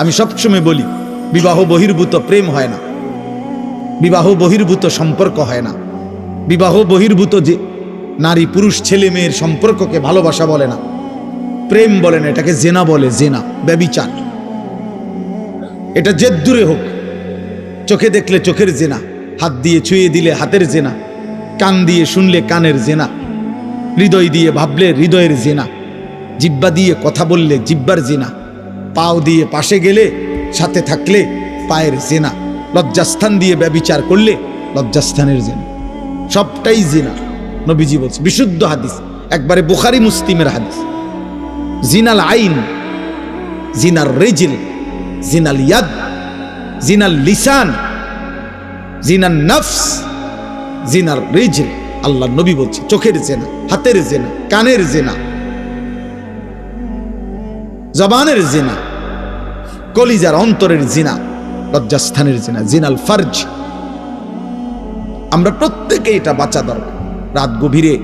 আমি সবসময় বলি, বিবাহ বহির্ভূত প্রেম হয় না, বিবাহ বহির্ভূত সম্পর্ক হয় না, বিবাহ বহির্ভূত যে নারী পুরুষ ছেলে মেয়ের সম্পর্ককে ভালোবাসা বলে না, প্রেম বলে না, এটাকে জেনা বলে, জেনা, ব্যভিচার। এটা যে দূরে হোক, চোখে দেখলে চোখের জেনা, হাত দিয়ে ছুঁয়ে দিলে হাতের জেনা, কান দিয়ে শুনলে কানের জেনা, হৃদয় দিয়ে ভাবলে হৃদয়ের জেনা, জিব্বা দিয়ে কথা বললে জিব্বার জেনা, পাও দিয়ে পাশে গেলে সাথে থাকলে পায়ের জেনা, লজ্জাস্থান দিয়ে ব্যভিচার করলে লজ্জাস্থানের জেনা, সবটাই জেনা। নবীজি বলছে, বিশুদ্ধ হাদিস, একবারে বুখারী মুসলিমের হাদিস, জিনাল আইন, জিনার রিজল, জিনাল ইয়াদ, জিনাল লিসান, জিনাল নফস, জিনার রিজল। আল্লাহ নবী বলছে চোখের জেনা, হাতের জেনা, কানের জেনা, জবানের জেনা, কলিজার অন্তরের জিনা, লজ্জাস্থানের জিনা, জিনাল ফারজ। আমরা প্রত্যেকে এটা বাঁচা দরকার। রাত গভীরে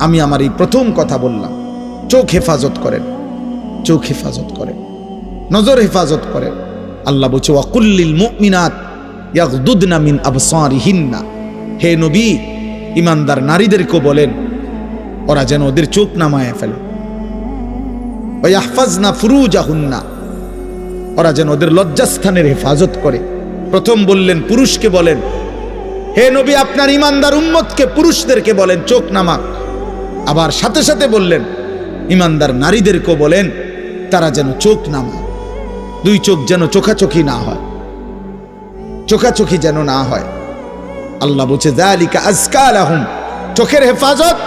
আমি আমার এই প্রথম কথা বললাম, চোখ হেফাজত করেন, চোখ হেফাজত করেন, নজর হেফাজত করেন। আল্লাহ বলছে ওয়াকুল্লিল মুমিনাত ইয়াগদুদনা মিন আবসারিহিন্না, হে নবী ইমানদার নারীদেরকে বলেন ওরা যেন ওদের চোখ নামায় ফেলে, ওয়া ইয়াহফাজনা ফুরুজাহুন্না, ওরা যেন ওদের লজ্জাস্থানের হেফাজত করে। প্রথম বললেন পুরুষকে বলেন, হে নবী আপনার ইমানদার উম্মতকে পুরুষদেরকে বলেন চোখ নামাক। আবার সাথে সাথে বললেন ইমানদার নারীদেরকে বলেন তারা যেন চোখ নামায়, দুই চোখ যেন চোখাচোখি না হয়, চোখাচোখি যেন না হয়। আল্লাহ বলছে যালিকা আজকা লাহুম, চোখের হেফাজত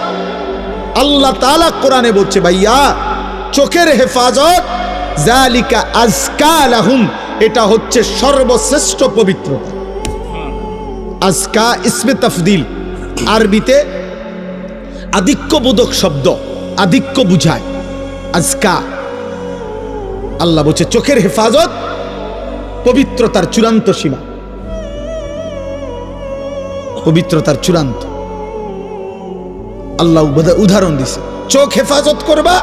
আল্লাহ তাআলা কোরআনে বলছে ভাইয়া চোখের হেফাজত, যালিকা আজকা লাহুম, এটা হচ্ছে সর্বশ্রেষ্ঠ পবিত্রতা। আজকা ইসমে তাফদিল, আরবিতে আধিক্যবোধক শব্দ, আধিক্য বুঝায় আজকা। আল্লাহ বলছে চোখের হেফাজত পবিত্রতার চূড়ান্ত সীমা, পবিত্রতার চূড়ান্ত। আল্লাহ উদাহরণ দিছে, চোখ হেফাজত করবা,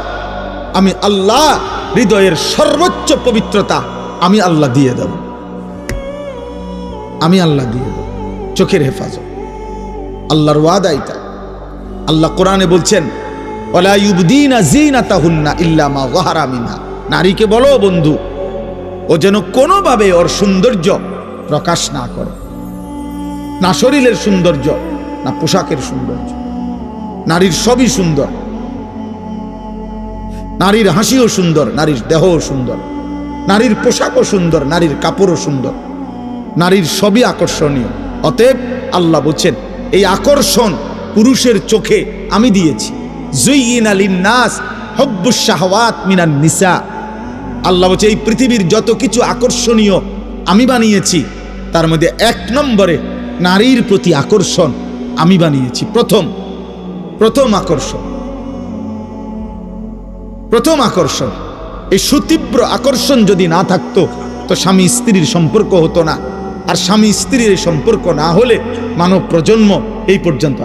আমি আল্লাহ হৃদয়ের সর্বোচ্চ পবিত্রতা আমি আল্লাহ দিয়ে দেব, আমি আল্লাহ দিয়ে দেব চোখের হেফাজত। আল্লাহর ওয়াদা এটা। আল্লাহ কোরআনে বলছেন ওয়ালা ইউবদিনা যিনাতাহুন্না ইল্লা মা যাহারা মিনহা, নারীকে বলো বন্ধু ও যেন কোনোভাবে ওর সৌন্দর্য প্রকাশ না করে, না শরীরের সৌন্দর্য না পোশাকের সৌন্দর্য। নারীর সবই সুন্দর, নারীর হাসিও সুন্দর, নারীর দেহও সুন্দর, নারীর পোশাকও সুন্দর, নারীর কাপড়ও সুন্দর, নারীর সবই আকর্ষণীয়। অতএব আল্লাহ বলছেন এই আকর্ষণ পুরুষের চোখে আমি দিয়েছি। যুইয়িনা লিন-নাস হুব্বুশ শাহওয়াত মিনান নিসা, আল্লাহ বলছে এই পৃথিবীর যত কিছু আকর্ষণীয় আমি বানিয়েছি তার মধ্যে এক নম্বরে নারীর প্রতি আকর্ষণ আমি বানিয়েছি। প্রথম আকর্ষণ, প্রথম আকর্ষণ। এই সুতীব্র আকর্ষণ যদি না থাকতো তো স্বামী স্ত্রীর সম্পর্ক হতো না, আর স্বামী স্ত্রীর এই সম্পর্ক না হলে মানব প্রজন্ম এই পর্যন্ত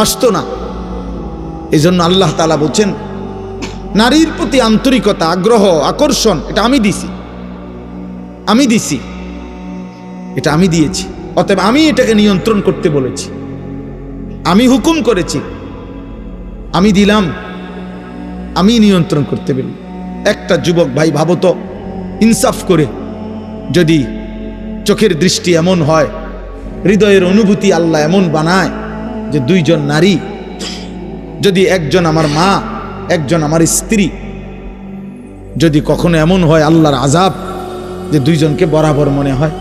আসতো না। এই জন্য আল্লাহ তাআলা বলছেন নারীর প্রতি আন্তরিকতা, আগ্রহ, আকর্ষণ এটা আমি দিছি, আমি দিছি, এটা আমি দিয়েছি। অতএব আমি এটাকে নিয়ন্ত্রণ করতে বলেছি, আমি হুকুম করেছি, আমি দিলাম, আমি নিয়ন্ত্রণ করতে বলি। একটা যুবক ভাই ভাবো তো, ইনসাফ করে যদি চোখের দৃষ্টি এমন হয়, হৃদয়ের অনুভূতি আল্লাহ এমন বানায় যে দুইজন নারী, যদি একজন আমার মা একজন আমার স্ত্রী, যদি কখনো এমন হয় আল্লাহর আযাব যে দুইজনকে বরাবর মনে হয়,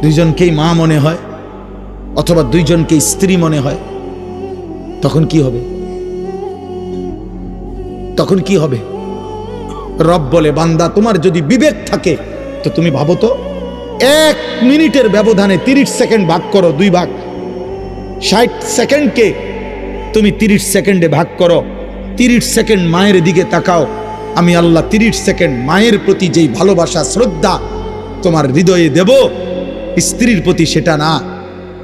দুইজনকেই মা মনে হয় অথবা দুইজনকে স্ত্রী মনে হয়, তখন কি হবে? তখন কি হবে? রব বলে বান্দা তোমার যদি বিবেক থাকে তো তুমি ভাবো তো 1 মিনিটের ব্যবধানে 30 সেকেন্ড ভাগ করো, 2 ভাগ, 60 সেকেন্ডকে তুমি 30 সেকেন্ডে ভাগ করো, 30 সেকেন্ড মায়ের দিকে তাকাও, আমি আল্লাহ 30 সেকেন্ড মায়ের প্রতি যেই ভালোবাসা শ্রদ্ধা তোমার হৃদয়ে দেব, স্ত্রীর প্রতি সেটা না।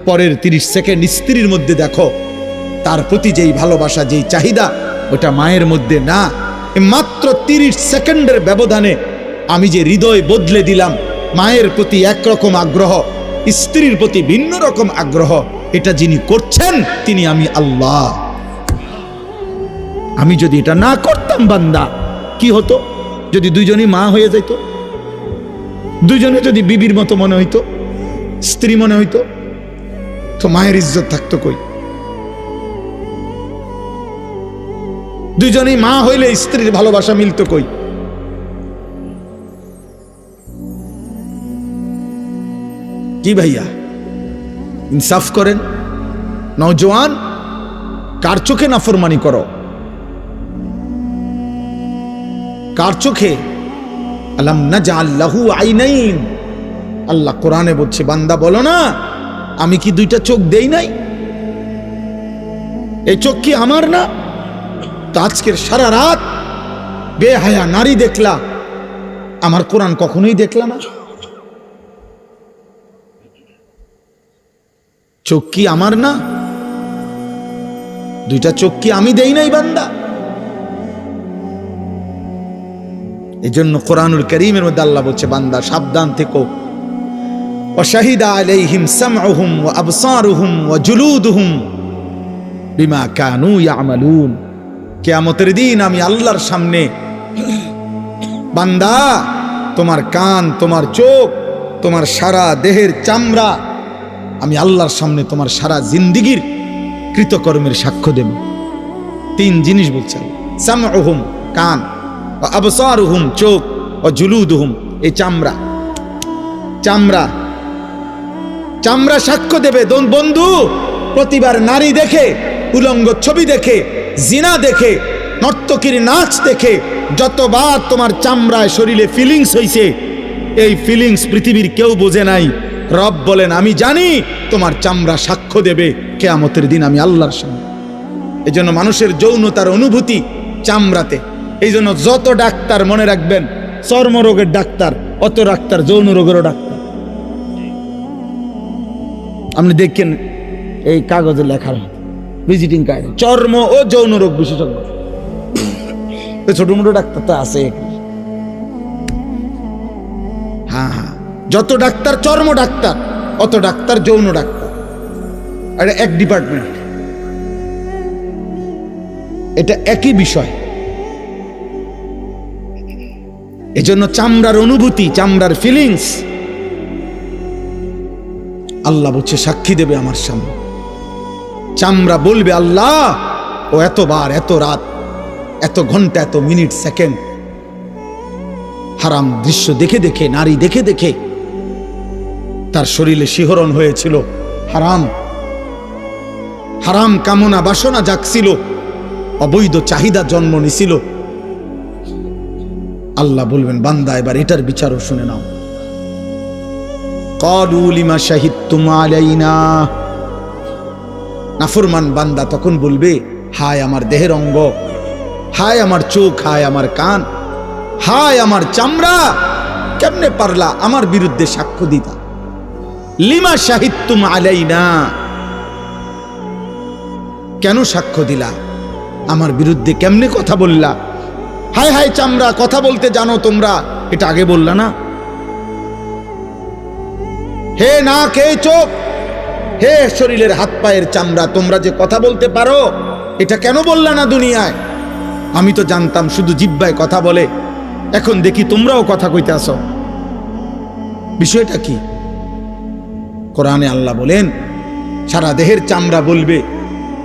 পরের 30 সেকেন্ড স্ত্রীর মধ্যে দেখো তার প্রতি যেই ভালোবাসা, যেই চাহিদা, ওটা মায়ের মধ্যে না। মাত্র 30 সেকেন্ডের ব্যবধানে আমি যে হৃদয় বদলে দিলাম, মায়ের প্রতি একরকম আগ্রহ, স্ত্রীর প্রতি ভিন্ন রকম আগ্রহ, এটা যিনি করছেন তিনি আমি আল্লাহ। আমি যদি এটা না করতাম বান্দা, কি হতো? যদি দুইজনই মা হয়ে যেত, দুইজনে যদি বিবির মতো মনে হইতো, স্ত্রী মনে হইতো, তো মায়ের ইজ্জত থাকতো কই? দুইজনই মা হইলে স্ত্রীর ভালোবাসা মিলতো কই? কি ভাইয়া, ইনসাফ করেন। নওজোয়ান, কার চোখে নাফরমানি করো? কার চোখে? আলাম নাজআল লাহু আইনাইন। আল্লাহ কোরআনে বলছে, বান্দা বলো না আমি কি দুইটা চোখ দেই নাই? এই চোখ কি আমার না? তো আজকের সারা রাত বেহায়া নারী দেখলা, আমার কোরআন কখনোই দেখলা না? চোখ কি আমার না? দুইটা চোখ কি আমি দেই নাই বান্দা? এই জন্য কোরআনুল কারীমের মধ্যে আল্লাহ বলছে, বান্দা সাবধান থেকো। ওয়াশাহিদা আলাইহিম সামউহুম ওয়া আবসারুহুম ওয়া জুলুদুহুম বিমা কানু ইয়ামালুন। কিয়ামতের দিন আমি আল্লাহর সামনে, বান্দা তোমার কান, তোমার চোখ, তোমার সারা দেহের চামড়া, আমি আল্লাহর সামনে তোমার সারা জিন্দেগীর কৃতকর্মের সাক্ষ্য দেব। 3 জিনিস বলছেন, সামউহুম কান, ওয়া আবসারুহুম চোখ, ওয়া জুলুদুহুম এই চামড়া। চামড়া চামড়া সাক্ষ্য দেবে। বন্ধু, প্রতিবার নারী দেখে, উলঙ্গ ছবি দেখে, জিনা দেখে, নর্তকীর নাচ দেখে যতবার তোমার চামড়ায় শরীরে ফিলিংস হইছে, এই ফিলিংস পৃথিবীর কেউ বোঝে নাই। রব বলেন, আমি জানি তোমার চামড়া সাক্ষ্য দেবে কিয়ামতের দিন আমি আল্লাহর সামনে। এই জন্য মানুষের যৌনতার অনুভূতি চামড়াতে। এই জন্য যত ডাক্তার, মনে রাখবেন, চর্মরোগের ডাক্তার অত ডাক্তার যৌন রোগেরও ডাক্তার। আপনি দেখেন এই কাগজে লেখা ভিজিটিং কার্ড, চর্ম ও যৌন রোগ বিশেষজ্ঞ। ছোট মোটো ডাক্তার তো আছে। হ্যাঁ, যত ডাক্তার চর্ম ডাক্তার, অত ডাক্তার যৌন ডাক্তার। আর এক ডিপার্টমেন্ট, এটা একই বিষয়। এজন্য চামড়ার অনুভূতি, চামড়ার ফিলিংস আল্লাহ বলছে সাক্ষী দেবে আমার সামনে। চামড়া বলবে, আল্লাহ ও এতবার, এত রাত, এত ঘন্টা, এত মিনিট, সেকেন্ড হারাম দৃশ্য দেখে দেখে, নারী দেখে দেখে তার শরীরে শিহরণ হয়েছিল। হারাম হারাম কামনা বাসনা জাগছিল, অবৈধ চাহিদা জন্ম নিছিল। আল্লাহ বলবেন, বান্দা এবার এটার বিচারও শুনে নাও। ক্বালু লিমা শাহিদতুম আলাইনা। নাফরমান বান্দা তখন বলবে, হায় আমার দেহের অঙ্গ, হায় আমার চোখ, হায় আমার কান, হায় আমার চামড়া, কেমনে পারলা আমার বিরুদ্ধে সাক্ষ্য দিতা? লিমা শাহিদতুম আলাইনা, কেন সাক্ষ্য দিলা? আমার বিরুদ্ধে কেমনে কথা বললা? হায় হায় চামড়া, কথা বলতে জানো তোমরা, এটা আগে বললা না? হে নাক, হে চোখ, হে শরীরের হাত পায়ের চামড়া, তোমরা যে কথা বলতে পারো, এটা কেন বললা না দুনিয়ায়? আমি তো জানতাম শুধু জিহ্বায় কথা বলে, এখন দেখি তোমরাও কথা কইতে আসো। বিষয়টা কি? কোরআনে আল্লাহ বলেন, সারা দেহের চামড়া বলবে,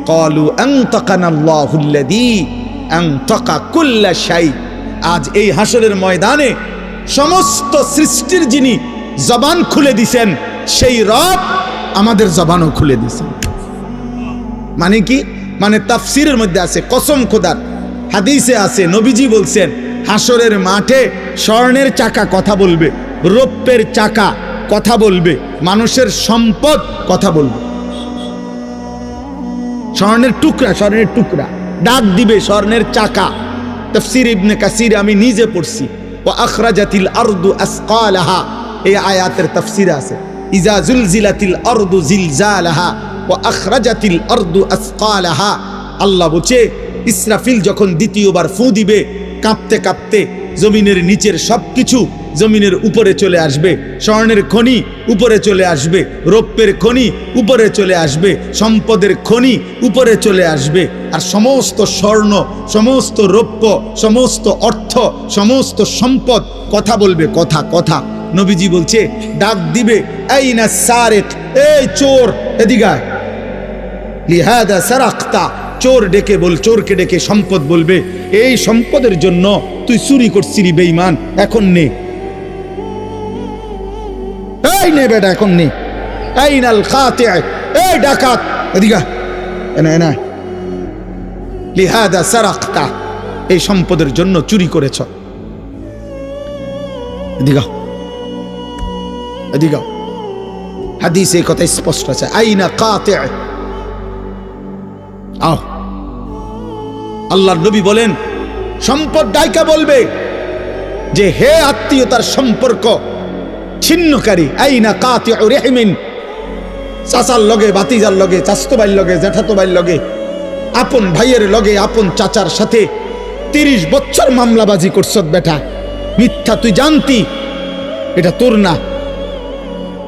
ক্বালু আনতাকানাল্লাহুল্লাযী আনতাকা কুল্লা শাই। আজ এই হাসরের ময়দানে সমস্ত সৃষ্টির যিনি জবান খুলে দিছেন, সেই রব আমাদের জবানও খুলে দিছেন। মানে কি? মানে তাফসীরের মধ্যে আছে, কসম খোদার, হাদিসে আছে, নবীজি বলছেন, হাসরের মাঠে স্বর্ণের চাকা কথা বলবে, রৌপ্যের চাকা কথা বলবে, মানুষের সম্পদ কথা বলবে। স্বর্ণের টুকরা ডাক দিবে, স্বর্ণের চাকা। তাফসীর ইবনে কাসির আমি নিজে পড়ছি, ওয়া আখরাজাতিল আরদু আসকালাহা, এই আয়াতের তাফসীর আছে, ইজা জুলজিলাতিল আরদু জিলজালাহা ওয়া আখরাজাতিল আরদু আসকালাহা। আল্লাহ বলছে ইসরাফিল যখন দ্বিতীয়বার ফু দিবে, কাঁপতে কাঁপতে জমিনের নিচের সবকিছু জমিনের উপরে চলে আসবে। স্বর্ণের খনি উপরে চলে আসবে, রৌপ্যের খনি উপরে চলে আসবে, সম্পদের খনি উপরে চলে আসবে। আর সমস্ত স্বর্ণ, সমস্ত রৌপ্য, সমস্ত অর্থ, সমস্ত সম্পদ কথা বলবে, কথা কথা। নবীজি বলছে ডাক দিবে, আইনা সারিক, এই চোর এদিকে আয়, লিহাদা সারাকতা। চোর ডেকে বল, চোরকে ডেকে সম্পদ বলবে, এই সম্পদের জন্য তুই চুরি করছিলি বেঈমান, এখন নে, এই নে বেটা, এখন নে। আইনাল খাতি, এই ডাকাত এদিকে এনা এনা, লিহাদা সারাকতা, এই সম্পদের জন্য চুরি করেছ, এদিকে এদিকে। হাদিসে এই কথা স্পষ্ট আছে, আইনা কাতি, আও। আল্লাহর নবী বলেন সম্পদ ডাইকা বলবে যে হে আত্মীয়তার সম্পর্ক ছিন্নকারী, আইনা কাতিউ রাহিমিন, চাচার লগে, ভাতিজার লগে, চাচতো ভাইয়ের লগে, জ্যাঠাতো ভাইয়ের লগে, আপন ভাইয়ের লগে, আপন চাচার সাথে 30 বছর মামলাবাজি করছ বেটা, মিথ্যা তুই জানতি, এটা তোর না,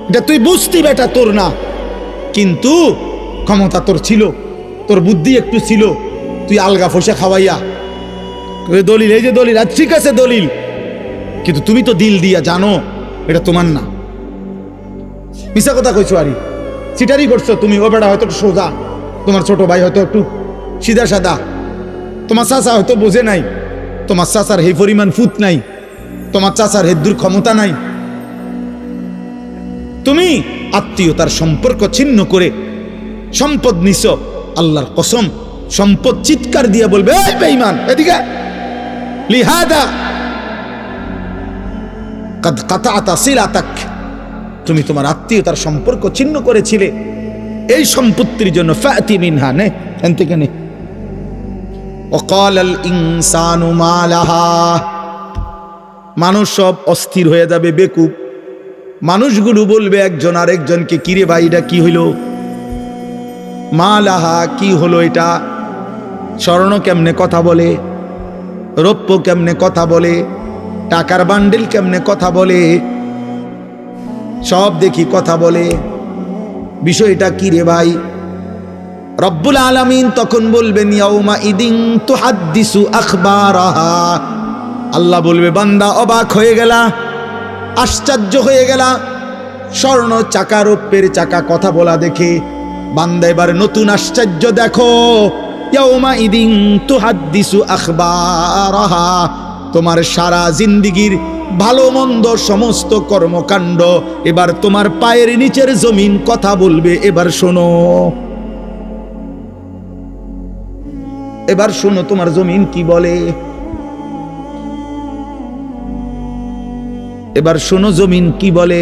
এটা তুই বুঝতি বেটা, তোর না, কিন্তু ক্ষমতা তোর ছিল, তোর বুদ্ধি একটু ছিল, তুই আলগা ফসে খাওয়াইয়া দলিল, এই যে দলিল, আর ঠিক আছে দলিল, কিন্তু তুমি তো দিল দিয়া জানো এটা তোমার না, মিশা কথা কইছো, আরি সিটারি করছো তুমি। ও বেটা হয়তো একটু সোজা, তোমার ছোট ভাই হয়তো একটু সিধা সাদা, তোমার চাচা হয়তো বোঝে নাই, তোমার চাচার হে পরিমাণ ফুট নাই, তোমার চাচার হেদ্দুর ক্ষমতা নাই। তুমি আত্মীয়তার সম্পর্ক ছিন্ন করে সম্পদ নিছ, আল্লাহর কসম সম্পদ চিৎকার দিয়ে বলবে, এই বেঈমান এদিকে, লিহাদা কাদ কাতাতা সিলাতাক, তুমি তোমার আত্মীয়তার সম্পর্ক ছিন্ন করেছিলে, এই সম্পত্তির জন্য ফাতি মিনহা, নে এন থেকে নে। ওয়াকালাল ইনসানু মা লাহা, মানুষ সব অস্থির হয়ে যাবে, বেকুব। মানুষগুলো বলবে একজন আরেকজনকে, কিরে ভাই এটা কি হইল, মা লাহা, কি হলো এটা? স্বর্ণ কেমনে কথা বলে, রৌপ্য কেমনে কথা বলে, টাকার বান্ডেল কেমনে কথা বলে, সব দেখি কথা বলে, বিষয়টা কি রে ভাই? রব্বুল আলামিন তখন বলবেন, ইয়াউমা ইদিন তুহাদ্দিসু আখবারাহা, আল্লাহ বলবে বান্দা অবাক হয়ে গেলা, আশ্চর্য হয়ে গেলা, স্বর্ণ চাকা, রৌপ্যের চাকা কথা বলা দেখে। বান্দা এবার নতুন আশ্চর্য দেখো, ইয়াউমা ইদিন তুহাদ্দিসু আখবারাহা, তোমার সারা জিন্দেগির ভালো মন্দ সমস্ত কর্মকাণ্ড এবার তোমার পায়ের নিচের জমিন কথা বলবে। এবার শোনো, এবার শোনো তোমার জমিন কি বলে, এবার শোনো জমিন কি বলে।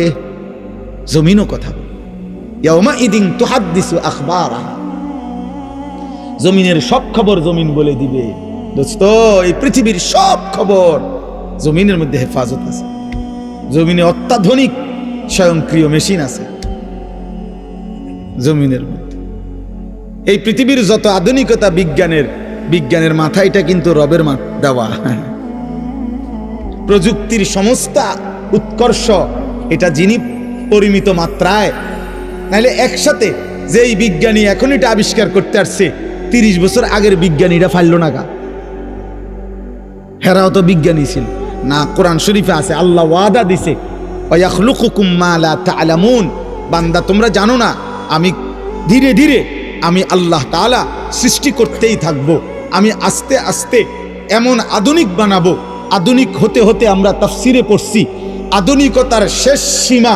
জমিনও কথা বলে, ইয়াউমা ইদিন তুহাদ্দিসু আখবারাহা, জমিনের সব খবর জমিন বলে দিবে। দোস্ত, এই পৃথিবীর সব খবর জমিনের মধ্যে হেফাজত আছে। জমিনে অত্যাধুনিক স্বয়ংক্রিয় মেশিন আছে জমিনের মধ্যে। এই পৃথিবীর যত আধুনিকতা বিজ্ঞানের মাথায়টা কিন্তু রবের দেওয়া। প্রযুক্তির সমস্ত উৎকর্ষ এটা যিনি পরিমিত মাত্রায়, নাহলে একসাথে যেই বিজ্ঞানী এখন এটা আবিষ্কার করতে আসছে 30 বছর আগের বিজ্ঞানীরা ফাইল না গা। হেরাও তো বিজ্ঞানী ছিল না। কোরআন শরীফে আছে, আল্লাহ ওয়াদা দিছে, ওয়াখলুকুকুম মা লা তা'লামুন, বান্দা তোমরা জানো না, আমি ধীরে ধীরে আমি আল্লাহ তাআলা সৃষ্টি করতেই থাকবো। আমি আস্তে আস্তে এমন আধুনিক বানাবো, আধুনিক হতে হতে আমরা তাফসিরে পড়ছি, আধুনিকতার শেষ সীমা,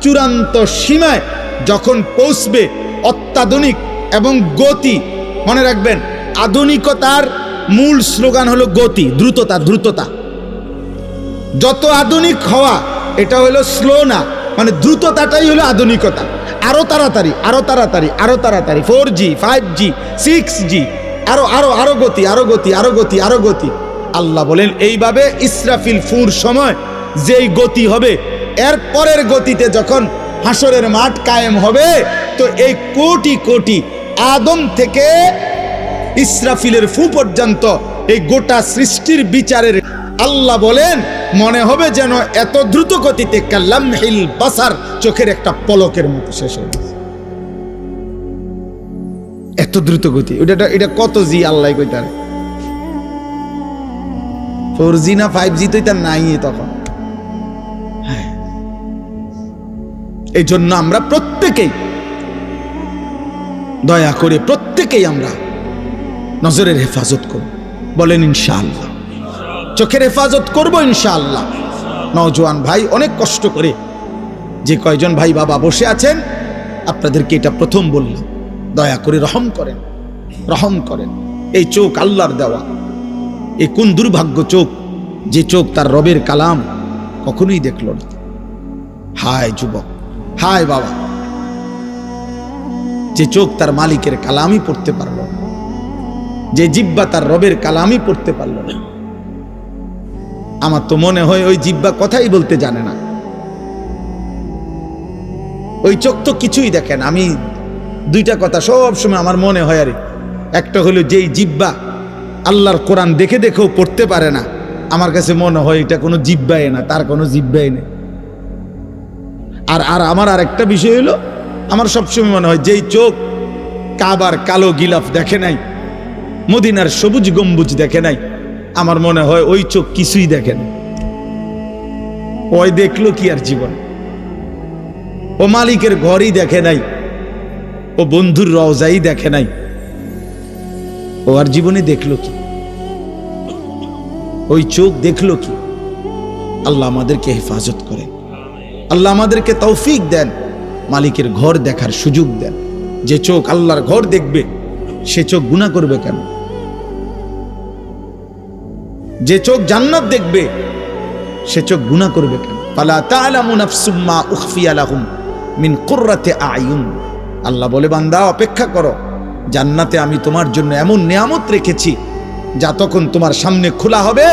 চূড়ান্ত সীমায় যখন পৌঁছবে অত্যাধুনিক এবং গতি। মনে রাখবেন, আধুনিকতার মূল স্লোগান হলো গতি, দ্রুততা। দ্রুততা যত আধুনিক হওয়া এটা হলো স্লো না, মানে দ্রুততাটাই হলো আধুনিকতা। আরো তাড়াতাড়ি, আরো তাড়াতাড়ি, আরো তাড়াতাড়ি, 4G 5G 6G, আরো আরো আরো গতি, আরো গতি, আরো গতি, আরো গতি। আল্লাহ বলেন এইভাবে ইসরাফিল ফুর সময় যেই গতি হবে, এর পরের গতিতে যখন হাসরের মাঠ কায়েম হবে, তো এই কোটি কোটি আদম থেকে ইসরাফিলের ফু পর্যন্ত এই গোটা সৃষ্টির বিচারের আল্লাহ বলেন মনে হবে যেন এত দ্রুত গতিতে কাল্লামহিল বাসার, চোখের একটা পলকের মতো শেষ হয়ে গেছে। এত দ্রুত গতি, এটা কত জি আল্লাহ কইতার, 4G না 5G তো এটা নাই তখন। হ্যাঁ, এই জন্য আমরা প্রত্যেকেই দয়া করে প্রত্যেকেই আমরা নজরের হেফাজত করব, বলেন ইনশাআল্লাহ। চোখের হেফাজত করব ইনশাআল্লাহ। নওজোয়ান ভাই অনেক কষ্ট করে, যে কয়জন ভাই বাবা বসে আছেন আপনাদেরকে এটা প্রথম বললাম, দয়া করে রহম করেন, রহম করেন। এই চোখ আল্লাহর দেওয়া, এই কোন দুর্ভাগ্য চোখ যে চোখ তার রবের কালাম কখনোই দেখল না। হায় যুবক, হায় বাবা, যে চোখ তার মালিকের কালামই পড়তে পারল না, যে জিহ্বা তার রবের কালামই পড়তে পারল না। আমার তো মনে হয় ওই জিহ্বা কথাই বলতে জানে না, ওই চোখ তো কিছুই দেখেন। আমি দুইটা কথা সব সময় আমার মনে হয়, আরে একটা হলো যেই জিহ্বা আল্লাহর কোরআন দেখে দেখেও পড়তে পারে না, আমার কাছে মনে হয় এটা কোনো জিহ্বাই না, তার কোনো জিহ্বাই নেই। আর আমার আর একটা বিষয় হলো, আমার সবসময় মনে হয় যেই চোখ কাবার কালো গিলাফ দেখে নাই, মদিনার সবুজ গম্বুজ দেখে নাই, আমার মনে হয় ওই চোখ কিছুই দেখে না। ওই দেখলো কি আর জীবন? ও মালিকের ঘরই দেখে নাই, ও বন্ধুর রওজাই দেখে নাই, ও আর জীবনে দেখলো কি? ওই চোখ দেখলো কি? আল্লাহ আমাদেরকে হেফাজত করেন, আল্লাহ আমাদেরকে তৌফিক দেন, মালিকের ঘর দেখার সুযোগ দেন। যে চোখ আল্লাহর ঘর দেখবে সে চোখ গুনাহ করবে কেন? যে চোখ জান্নাত দেখবে সে চোখ গুনাহ করবে কেন? ফালা তা'লামু নাফসুম মা উখফিয়া লাহুম মিন কুররাতি আ'য়ুন। আল্লাহ বলে, বান্দা অপেক্ষা করো, জান্নাতে আমি তোমার জন্য এমন নিয়ামত রেখেছি যা তখন তোমার সামনে খোলা হবে,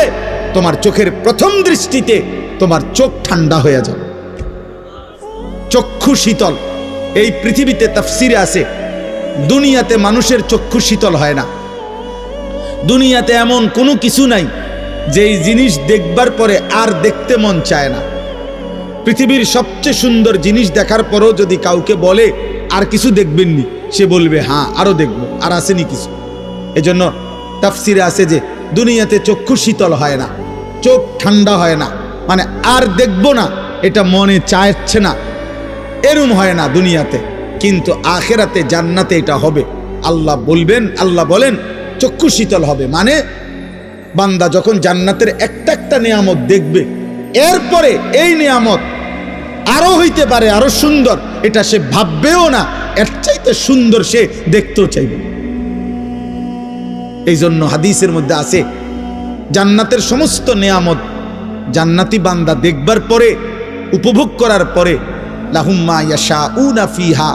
তোমার চোখের প্রথম দৃষ্টিতে তোমার চোখ ঠান্ডা হয়ে যাবে, চক্ষু শীতল। এই পৃথিবীতে তাফসিরে আছে, দুনিয়াতে মানুষের চক্ষু শীতল হয় না। দুনিয়াতে এমন কোনো কিছু নাই যেই জিনিস দেখবার পরে আর দেখতে মন চায় না। পৃথিবীর সবচেয়ে সুন্দর জিনিস দেখার পরও যদি কাউকে বলে আর কিছু দেখবেননি, সে বলবে হ্যাঁ আরো দেখবো, আর আসেনি কিছু। এজন্য তাফসিরে আছে যে দুনিয়াতে চক্ষু শীতল হয় না, চোখ ঠান্ডা হয় না, মানে আর দেখবো না এটা মনে চাইছে না, এরম হয় না দুনিয়াতে। কিন্তু আখিরাতে জান্নাতে এটা হবে। আল্লাহ বলবেন, আল্লাহ বলেন চক্ষু শীতল হবে, মানে বান্দা যখন জান্নাতের একটা একটা নিয়ামত দেখবে, এরপরে এই নিয়ামত আরো হইতে পারে আরো সুন্দর, এটা সে ভাববেও না, এর চাইতে সুন্দর সে দেখতেও চাইবে। এই জন্য হাদিসের মধ্যে আছে, জান্নাতের সমস্ত নিয়ামত জান্নাতি বান্দা দেখবার পরে, উপভোগ করার পরে, লাহুম মা ইয়াশাউনা ফিহা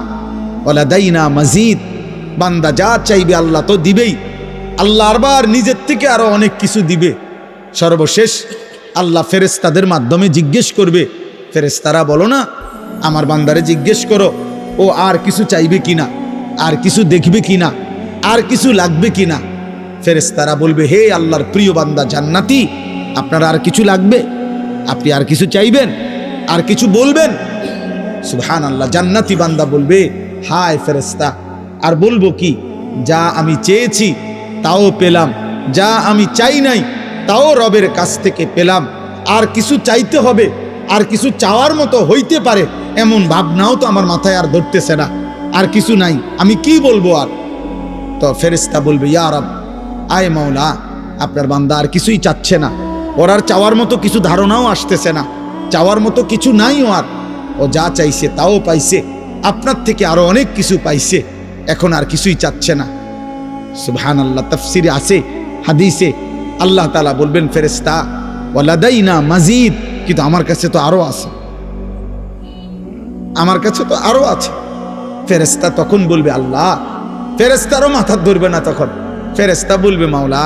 ওয়া লাদাইনা মাজিদ, বান্দা যা চাইবে আল্লাহ তো দিবেই, আল্লাহ আবার নিজের থেকে আরো অনেক কিছু দিবে। সর্বশেষ আল্লাহ ফেরেশতাদের মাধ্যমে জিজ্ঞেস করবে, ফেরেশতারা বলো না আমার বান্দারে জিজ্ঞেস করো ও আর কিছু চাইবে কিনা, আর কিছু দেখবে কিনা, আর কিছু লাগবে কিনা। ফেরেশতারা বলবে, হে আল্লাহর প্রিয় বান্দা জান্নাতি, আপনার আর কিছু লাগবে? আপনি আর কিছু চাইবেন? আর কিছু বলবেন? সুবহানাল্লাহ। জান্নাতি বান্দা বলবে, হায় ফেরেশতা, আর বলবো কি, যা আমি চেয়েছি তাও পেলাম, যা আমি চাই নাই তাও রবের কাছ থেকে পেলাম, আর কিছু চাইতে হবে, আর কিছু চাওয়ার মতো হইতে পারে এমন ভাবনাও তো আমার মাথায় আর ধরতেছে না, আর কিছু নাই, আমি কি বলবো আর? তো ফেরেশতা বলবে, ইয়া রব, আয় মাওলা, আপনার বান্দা আর কিছুই চাচ্ছে না, ওর আর চাওয়ার মতো কিছু ধারণাও আসতেছে না, চাওয়ার মতো কিছু নাই, ও যা চাইছে তাও পাইছে, আপনার থেকে আরো অনেক কিছু পাইছে, এখন আর কিছুই চাচ্ছে না। সুবহানাল্লাহ। তাফসিরে আছে, হাদিসে আল্লাহ তাআলা বলবেন, ফেরেশতা ওয়া লাদাইনা মাজিদ, কিন্তু আমার কাছে তো আরো আছে, আমার কাছে তো আরো আছে। ফেরেশতা তখন বলবে, আল্লাহ, ফেরেশতারও মাথা ধরবে না তখন। ফেরেশতা বলবে, মাওলা,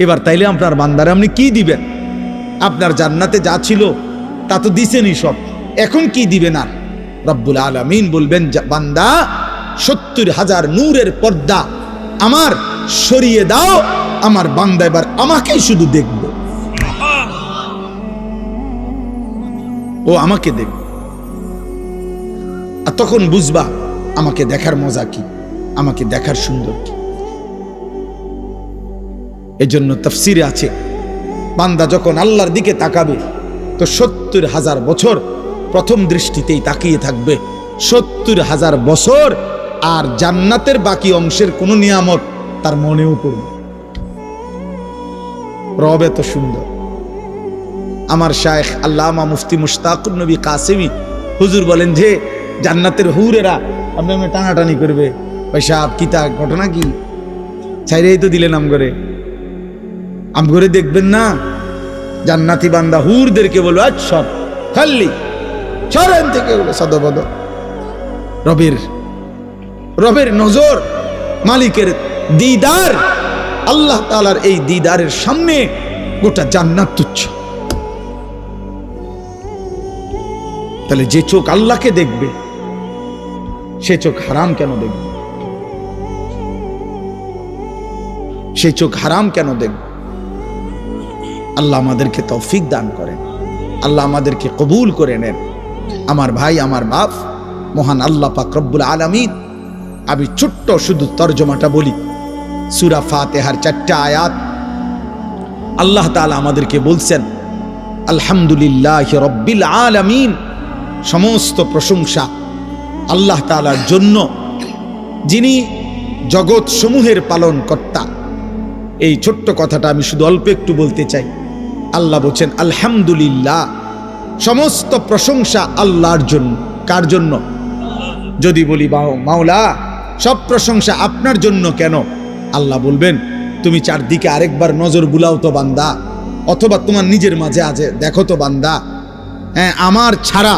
এবার তাইলে আপনার বান্দারে আপনি কি দিবেন? আপনার জান্নাতে যা ছিল তা তো দিছেনই সব, এখন কি দিবেন আর? রব্বুল আলামিন বলবেন, বান্দা 70,000 নূরের পর্দা আমার সরিয়ে দাও, আমার বান্দা এবার আমাকেই শুধু দেখবে, ও আমাকে দেখবে। আর তখন বুঝবা আমাকে দেখার মজা কি, আমাকে দেখার সুন্দর কি। এজন্য তাফসিরে আছে, বান্দা যখন আল্লাহর দিকে তাকাবে তো 70,000 বছর প্রথম দৃষ্টিতেই তাকিয়ে থাকবে, 70,000 বছর আর জান্নাতের বাকি অংশের কোন নিয়ামত তার মনেও পড়বে। রব এত সুন্দর। আমার শায়েখ আল্লামা মুফতি মুশতাকুর নবী কাসেমি হুজুর বলেন যে জান্নাতের হুরেরা আপনি টানাটানি করবে, পয়সা কিতা ঘটনা কি ছাইরেই তো দিলেন আমগরে দেখবেন না। জান্নাতি বান্দা হুরদেরকে বলবো আজ সব খাল্লি সরেন থেকে সদবদ। রবের নজর, মালিকের দিদার, আল্লাহ তাআলার এই দিদারের সামনে গোটা জান্নাত তুচ্ছ। তাহলে যে চোখ আল্লাহকে দেখবে সে চোখ হারাম কেন দেখবে? সেই চোখ হারাম কেন দেখবে? আল্লাহ আমাদেরকে তৌফিক দান করেন, আল্লাহ আমাদেরকে কবুল করে নেন। আমার ভাই, আমার বাপ, মহান আল্লাহ পাক রব্বুল আলামিন, আমি ছোট্ট শুধু তরজমাটা বলি। সূরা ফাতিহার 4টা আয়াত আল্লাহ তাআলা আমাদেরকে বলছেন, আলহামদুলিল্লাহি রাব্বিল আলামিন, সমস্ত প্রশংসা আল্লাহ তাআলার জন্য, যিনি জগৎ সমূহের পালন কর্তা। এই ছোট্ট কথাটা আমি শুধু অল্প একটু বলতে চাই। আল্লাহ বলছেন আলহামদুলিল্লাহ, সমস্ত প্রশংসা আল্লাহর জন্য। কার জন্য? যদি বলি মাওলা সব প্রশংসা আপনার জন্য কেন, আল্লাহ বলবেন তুমি চারদিকে আরেকবার নজর বুলাও তো বান্দা, অথবা তোমার নিজের মাঝে আছে দেখো তো বান্দা, হ্যাঁ আমার ছাড়া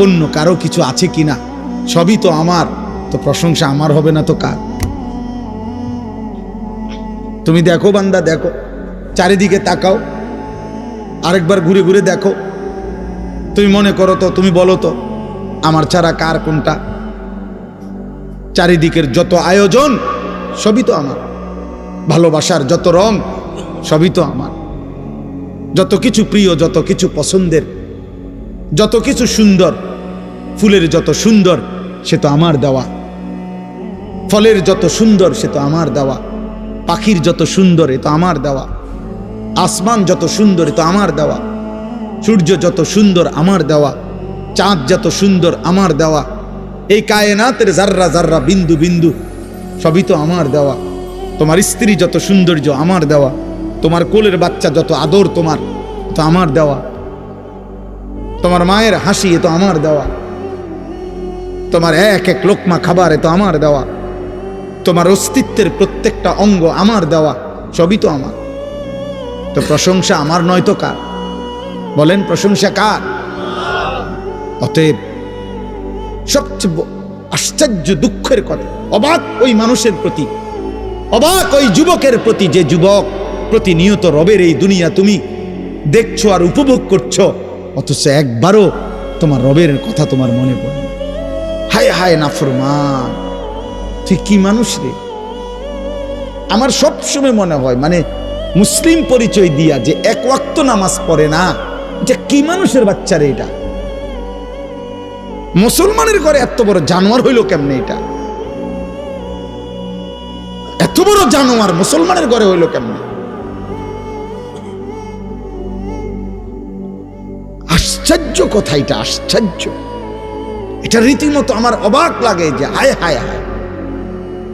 অন্য কারো কিছু আছে কিনা, সবই তো আমার, তো প্রশংসা আমার হবে না তো কার? তুমি দেখো বান্দা, দেখো চারিদিকে তাকাও, আরেকবার ঘুরে ঘুরে দেখো, তুমি মনে করো তো, তুমি বলো তো আমার ছাড়া কার কোনটা? চারিদিকের যত আয়োজন সবই তো আমার, ভালোবাসার যত রং সবই তো আমার, যত কিছু প্রিয়, যত কিছু পছন্দের, যত কিছু সুন্দর, ফুলের যত সুন্দর সে তো আমার দেওয়া, ফলের যত সুন্দর সে তো আমার দেওয়া, পাখির যত সুন্দর এ তো আমার দেওয়া, আসমান যত সুন্দর এ তো আমার দেওয়া, সূর্য যত সুন্দর আমার দেওয়া, চাঁদ যত সুন্দর আমার দেওয়া, এই কায়নাতের জাররা জাররা, বিন্দু বিন্দু সবই তো আমার দেওয়া, তোমার স্ত্রী যত সৌন্দর্য আমার দেওয়া, তোমার কোলের বাচ্চা যত আদর তোমার তো আমার দেওয়া, তোমার মায়ের হাসি এ তো আমার দেওয়া, তোমার এক এক লোকমা খাবার এ তো আমার দেওয়া, তোমার অস্তিত্বের প্রত্যেকটা অঙ্গ আমার দেওয়া, সবই তো আমার। তো প্রশংসা আমার নয় তো কার? বলেন প্রশংসা কার? অতএব সবচেয়ে আশ্চর্য দুঃখের কথা, অবাক ওই মানুষের প্রতি, অবাক ওই যুবকের প্রতি, যে যুবক প্রতিনিয়ত রবের এই দুনিয়া তুমি দেখছো আর উপভোগ করছো, অথচ একবারও তোমার রবের কথা তোমার মনে পড়ে না। হায় হায় নাফরমান, তুই কি মানুষ রে? আমার সবসময় মনে হয়, মানে মুসলিম পরিচয় দিয়া যে এক ওয়াক্ত নামাজ পড়ে না, এটা কি মানুষের বাচ্চা রে? এটা মুসলমানের ঘরে এত বড় জানোয়ার হইল কেমনে? এটা এত বড় জানোয়ার মুসলমানের ঘরে হইল কেমনে? আশ্চর্য কথা, এটা আশ্চর্য। এটা রীতিমতো আমার অবাক লাগে যে হায় হায় হায়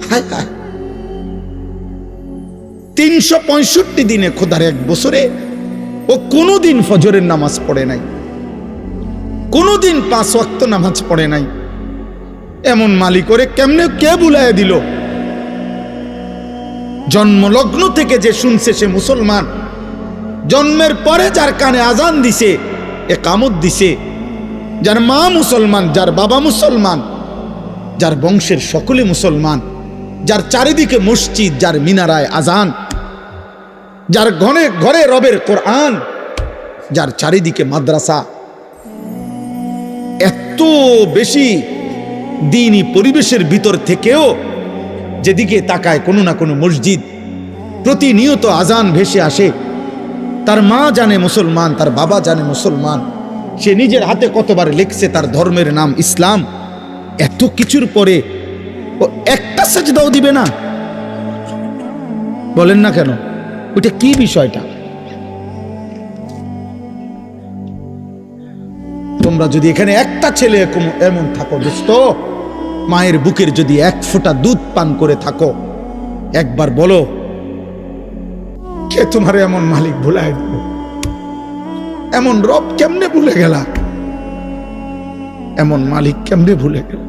হায় হায়, 365 দিনে খোদার এক বছরে ও কোনোদিন ফজরের নামাজ পড়ে নাই, কোনোদিন 5 ওয়াক্ত নামাজ পড়ে নাই। এমন মালিক করে কেমনে কে বুলায় দিল? জন্মলগ্ন থেকে যে শুনছে সে মুসলমান, জন্মের পরে যার কানে আজান দিছে, একামত দিছে, যার মা মুসলমান, যার বাবা মুসলমান, যার বংশের সকলে মুসলমান, যার চারিদিকে মসজিদ, যার মিনারায় আজান, যার ঘরে ঘরে রবের কোরআন, যার চারিদিকে মাদ্রাসা, এত বেশি দ্বীনি পরিবেশের ভিতর থেকেও যেদিকে তাকায় কোনো না কোনো মসজিদ, প্রতিনিয়ত আজান ভেসে আসে। তার মা জানে মুসলমান, তার বাবা জানে মুসলমান, সে নিজের হাতে কতবার লিখছে তার ধর্মের নাম ইসলাম। এত কিছুর পরে ও একটা সাজদাও দিবে না? বলেন না কেন? ওইটা কি বিষয়টা? তোমরা যদি এখানে একটা ছেলে এমন থাকো দোস্ত, মায়ের বুকের যদি এক ফোঁটা দুধ পান করে থাকো, একবার বলো কে তোমার এমন মালিক ভুলায় দিল? এমন রব কেমনে ভুলে গেলা? এমন মালিক কেমনে ভুলে গেল?